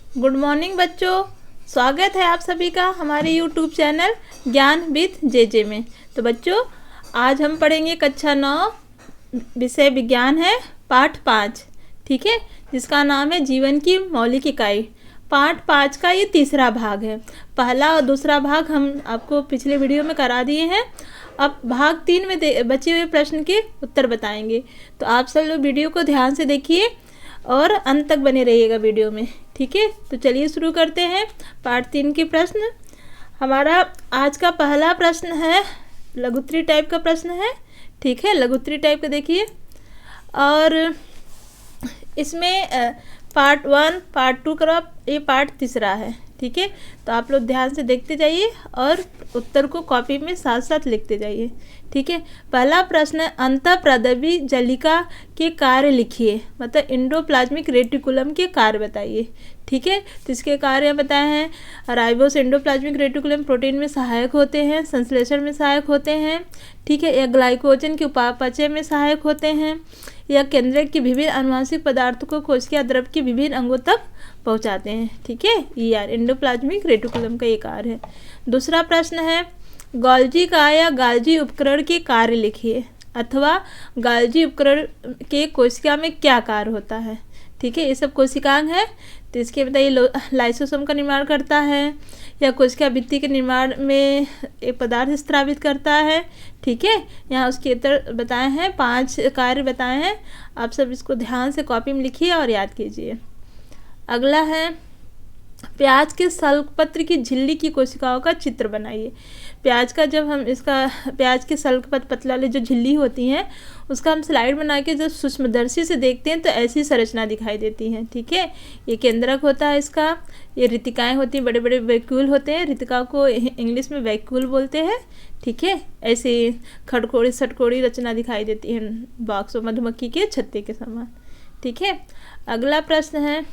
Good morning बच्चों। स्वागत है आप सभी का हमारे यूट्यूब चैनल ज्ञान विद जे में। तो बच्चों, आज हम पढ़ेंगे कक्षा 9 विषय विज्ञान है पाठ 5, ठीक है, जिसका नाम है जीवन की मौलिक इकाई। पाठ 5 का ये तीसरा भाग है। पहला और दूसरा भाग हम आपको पिछले वीडियो में करा दिए हैं। अब भाग 3 में बचे हुए प्रश्न के उत्तर बताएंगे। तो आप सब लोग वीडियो को ध्यान से देखिए और अंत तक बने रहिएगा वीडियो में, ठीक है। तो चलिए शुरू करते हैं पार्ट 3 के प्रश्न। हमारा आज का पहला प्रश्न है लघुत्तरी टाइप का प्रश्न है, ठीक है। लघुत्तरी टाइप का देखिए, और इसमें पार्ट 1 पार्ट 2 का ये पार्ट तीसरा है, ठीक है। तो आप लोग ध्यान से देखते जाइए और उत्तर को कॉपी में साथ साथ लिखते जाइए, ठीक है। पहला प्रश्न है अंतःप्रद्रवी जलिका के कार्य लिखिए, मतलब एंडोप्लाज्मिक रेटिकुलम के कार्य बताइए, ठीक है। तो इसके कार्य बताए हैं राइबोस एंडोप्लाज्मिक रेटिकुलम प्रोटीन में सहायक होते हैं, संश्लेषण में सहायक होते हैं, ठीक है। या ग्लाइकोजन के उपापचय में सहायक होते हैं, या केंद्रक की विभिन्न अनुवांशिक पदार्थों को कोशिका द्रव के विभिन्न अंगों तक पहुंचाते हैं, ठीक है। ये एंडोप्लाज्मिक रेटिकुलम का ये कार्य है। दूसरा प्रश्न है गोल्जी का या गाल्जी उपकरण के कार्य लिखिए, अथवा गाल्जी उपकरण के कोशिका में क्या कार्य होता है, ठीक है। ये सब कोशिकांग है। तो इसके बताइए लाइसोसोम का निर्माण करता है, या कोशिका भित्ति के निर्माण में एक पदार्थ स्रावित करता है, ठीक है। यहाँ उसके उत्तर बताए हैं, 5 कार्य बताए हैं। आप सब इसको ध्यान से कॉपी में लिखिए और याद कीजिए। अगला है प्याज के सल्कपत्र की झिल्ली की कोशिकाओं का चित्र बनाइए। प्याज का जब हम प्याज के सल्कपत्र पतला वाली जो झिल्ली होती हैं उसका हम स्लाइड बना के जब सूक्ष्मदर्शी से देखते हैं तो ऐसी संरचना दिखाई देती है, ठीक है। ये केंद्रक होता है इसका, ये रितिकाएँ होती हैं, बड़े बड़े वैक्यूल होते हैं, रितिका को इंग्लिश में वैक्यूल बोलते हैं, ठीक है। ऐसे खड़कोड़ी सटकोड़ी रचना दिखाई देती है बॉक्स और मधुमक्खी के छत्ते के समान, ठीक है। अगला प्रश्न है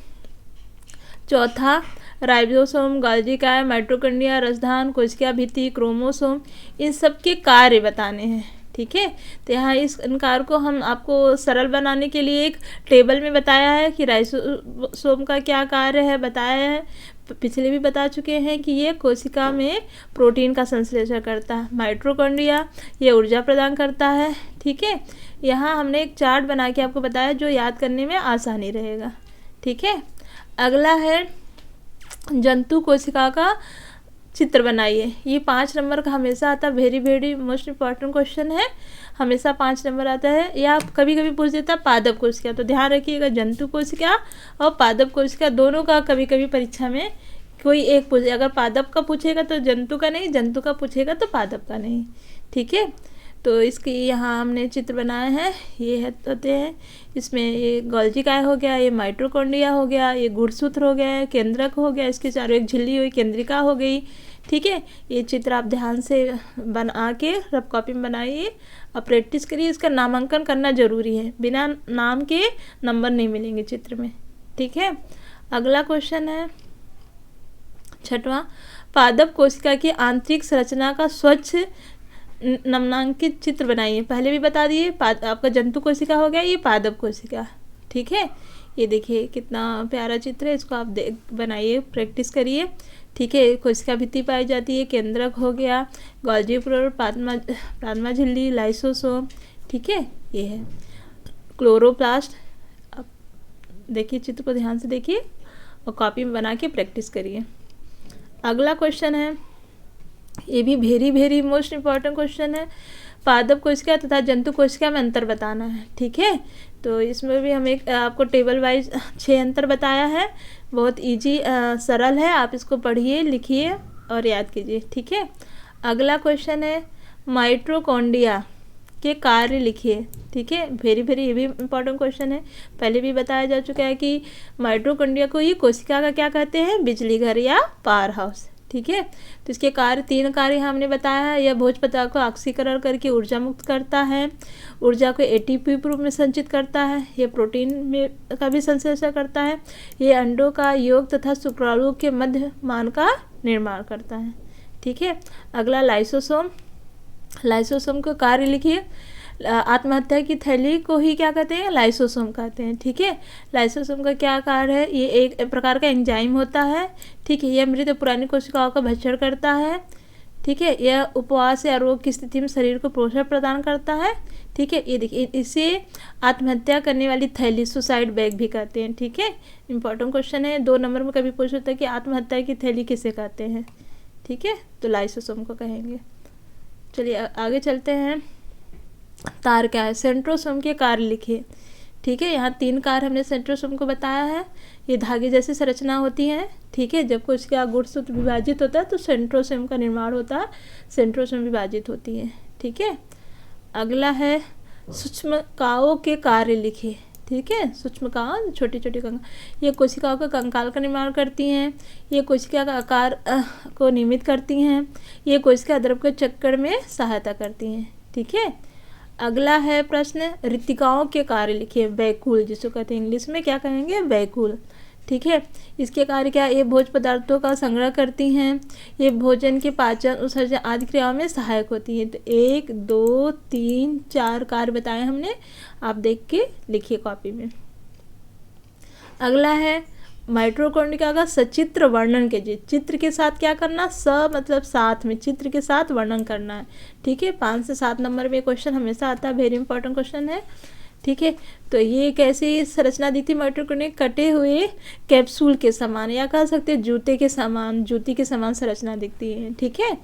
चौथा राइबोसोम, गोल्जी काया, माइटोकॉन्ड्रिया, रसधान, कोशिका भित्ति, क्रोमोसोम, इन सब के कार्य बताने हैं, ठीक है। तो यहाँ इन कार्य को हम आपको सरल बनाने के लिए एक टेबल में बताया है कि राइबोसोम का क्या कार्य है, बताया है। पिछले भी बता चुके हैं कि ये कोशिका में प्रोटीन का संश्लेषण करता है। माइटोकॉन्ड्रिया ये ऊर्जा प्रदान करता है, ठीक है। यहाँ हमने एक चार्ट बना के आपको बताया जो याद करने में आसानी रहेगा, ठीक है। अगला है जंतु कोशिका का चित्र बनाइए। ये 5 नंबर का हमेशा आता है, वेरी मोस्ट इम्पॉर्टेंट क्वेश्चन है, हमेशा 5 नंबर आता है। या कभी कभी पूछ देता पादप कोशिका, तो ध्यान रखिएगा जंतु कोशिका और पादप कोशिका दोनों का कभी कभी परीक्षा में कोई एक पूछे। अगर पादप का पूछेगा तो जंतु का नहीं, जंतु का पूछेगा तो पादप का नहीं, ठीक है। तो इसकी यहाँ हमने चित्र बनाए हैं, ये होते हैं। इसमें ये गोल्जी काय हो गया, ये माइटोकॉन्ड्रिया हो गया, ये गुणसूत्र हो गया, केंद्रक हो गया, इसके चारों एक झिल्ली हुई केंद्रिका हो गई, ठीक है। ये चित्र आप ध्यान से बना के रफ कॉपी में बनाइए और प्रैक्टिस करिए। इसका नामांकन करना जरूरी है, बिना नाम के नंबर नहीं मिलेंगे चित्र में, ठीक है। अगला क्वेश्चन है 6वां पादप कोशिका की आंतरिक संरचना का स्वच्छ नमनांकित चित्र बनाइए। पहले भी बता दिए, आपका जंतु कोशिका हो गया, ये पादप कोशिका, ठीक है। ये देखिए कितना प्यारा चित्र है, इसको आप बनाइए, प्रैक्टिस करिए, ठीक है। कोशिका भित्ति पाई जाती है, केंद्रक हो गया, गोल्जी प्लाज्मा झिल्ली, लाइसोसोम, ठीक है। ये है क्लोरोप्लास्ट। अब देखिए चित्र को ध्यान से देखिए और कॉपी में बना के प्रैक्टिस करिए। अगला क्वेश्चन है, ये भी वेरी मोस्ट इम्पॉर्टेंट क्वेश्चन है, पादप कोशिका तथा जंतु कोशिका में अंतर बताना है, ठीक है। तो इसमें भी हम एक आपको टेबल वाइज 6 अंतर बताया है, बहुत इजी सरल है, आप इसको पढ़िए, लिखिए और याद कीजिए, ठीक है। अगला क्वेश्चन है माइटोकॉन्ड्रिया के कार्य लिखिए, ठीक है। वेरी ये भी इम्पॉर्टेंट क्वेश्चन है, पहले भी बताया जा चुका है कि माइटोकॉन्ड्रिया को ये कोशिका का क्या कहते हैं, बिजली घर या पावर हाउस, ठीक है। तो इसके कार्य 3 कार्य हमने बताया है। यह भोज पदार्थ को ऑक्सीकरण करके ऊर्जा मुक्त करता है, ऊर्जा को एटीपी रूप में संचित करता है, यह प्रोटीन में का भी संश्लेषण करता है, यह अंडों का योग तथा शुक्राणुओं के मध्य मान का निर्माण करता है, ठीक है। अगला लाइसोसोम, लाइसोसोम का कार्य लिखिए। आत्महत्या की थैली को ही क्या कहते हैं, लाइसोसोम कहते हैं। ठीक है, लाइसोसोम का क्या कार्य है, ये एक प्रकार का एंजाइम होता है। ठीक है, यह मृत पुरानी कोशिकाओं का भक्षण करता है। ठीक है, यह उपवास या रोग की स्थिति में शरीर को पोषण प्रदान करता है। ठीक है, ये देखिए, इसे आत्महत्या करने वाली थैली, सुसाइड बैग भी कहते हैं। ठीक है, इंपॉर्टेंट क्वेश्चन है, 2 नंबर में कभी पूछ सकता है कि आत्महत्या की थैली किसे कहते हैं। ठीक है, तो लाइसोसोम को कहेंगे। चलिए आगे चलते हैं। तार क्या है, सेंट्रोसोम के कार्य लिखिए। ठीक है, यहाँ 3 कार्य हमने सेंट्रोसोम को बताया है। ये धागे जैसी संरचना होती है। ठीक है, जब कोशिका गुणसूत्र विभाजित होता है तो सेंट्रोसोम का निर्माण होता है, सेंट्रोसोम विभाजित होती है। ठीक है, अगला है सूक्ष्मकाओं के कार्य लिखिए। ठीक है, सूक्ष्मकाओं छोटी छोटी कंकाल, ये कोशिकाओं का कंकाल का निर्माण करती हैं। ये कोशिका का आकार को नियमित करती हैं। ये कोशिका द्रव के चक्कर में सहायता करती हैं। ठीक है, अगला है प्रश्न, ऋतिकाओं के कार्य लिखिए। वैकुल जिसको कहते हैं इंग्लिश में क्या कहेंगे, वैकुल। ठीक है, इसके कार्य क्या, ये भोज्य पदार्थों का संग्रह करती हैं। ये भोजन के पाचन, उत्सर्जन आदि क्रियाओं में सहायक होती हैं। तो 1 2 3 4 कार्य बताए हमने, आप देख के लिखिए कॉपी में। अगला है माइटोकॉन्ड्रिया का सचित्र वर्णन कीजिए। चित्र के साथ क्या करना, मतलब साथ में, चित्र के साथ वर्णन करना है। ठीक है, 5 से 7 नंबर में क्वेश्चन हमेशा आता है, वेरी इंपॉर्टेंट क्वेश्चन है। ठीक है, तो ये कैसी संरचना दिखती है माइटोकॉन्ड्रिया, कटे हुए कैप्सूल के समान, या कह सकते हैं जूते के समान, जूती के समान संरचना दिखती है। ठीक है,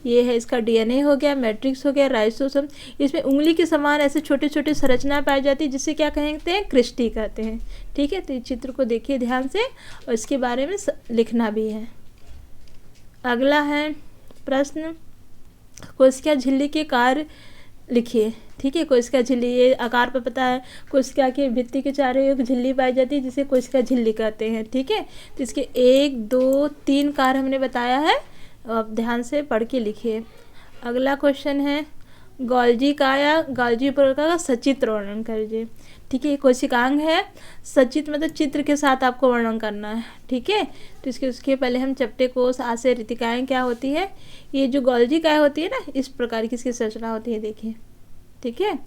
ये है इसका डीएनए हो गया, मैट्रिक्स हो गया, राइबोसोम। इसमें उंगली के समान ऐसे छोटे छोटे संरचना पाई जाती है, जिसे क्या कहते हैं, क्रिस्टी कहते हैं। ठीक है, तो इस चित्र को देखिए ध्यान से और इसके बारे में लिखना भी है। अगला है प्रश्न, कोशिका झिल्ली के कार्य लिखिए। ठीक है, कोशिका झिल्ली, ये आकार पर पता है, कोशिका के भित्ति के चारों ओर झिल्ली पाई जाती है, जिसे कोशिका झिल्ली कहते हैं। ठीक है, तो इसके 1 2 3 कार्य हमने बताया है, आप ध्यान से पढ़ के लिखिए। अगला क्वेश्चन है, गोल्जी का या गोल्जी प्रकार का सचित्र वर्णन करिए। ठीक है, कोशिकांग है, सचित्र मतलब चित्र के साथ आपको वर्णन करना है। ठीक है, तो उसके पहले हम चपटे कोश, आशय, ऋतिकाएँ क्या होती है, ये जो गोल्जी काय होती है ना, इस प्रकार की इसकी संरचना होती है, देखिए। ठीक है,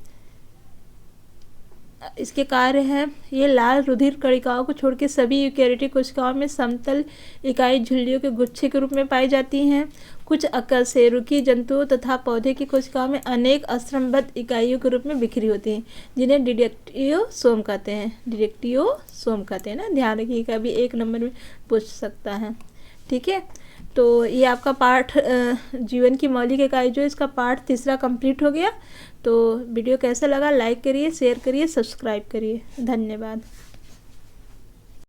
इसके कार्य हैं, ये लाल रुधिर कणिकाओं को छोड़ के सभी यूकेरियोटिक कोशिकाओं में समतल इकाई झिल्लियों के गुच्छे के रूप में पाई जाती हैं। कुछ अकशेरुकी जंतुओं तथा पौधे की कोशिकाओं में अनेक अश्रमबद्ध इकाइयों के रूप में बिखरी होती हैं, जिन्हें डिडेक्टियोसोम कहते हैं। डिडेक्टियोसोम कहते हैं ना, ध्यान रखिएगा, भी 1 नंबर में पूछ सकता है। ठीक है, तो ये आपका पाठ जीवन की मौलिक इकाई जो इसका पाठ 3 कंप्लीट हो गया। तो वीडियो कैसा लगा, लाइक करिए, शेयर करिए, सब्सक्राइब करिए। धन्यवाद।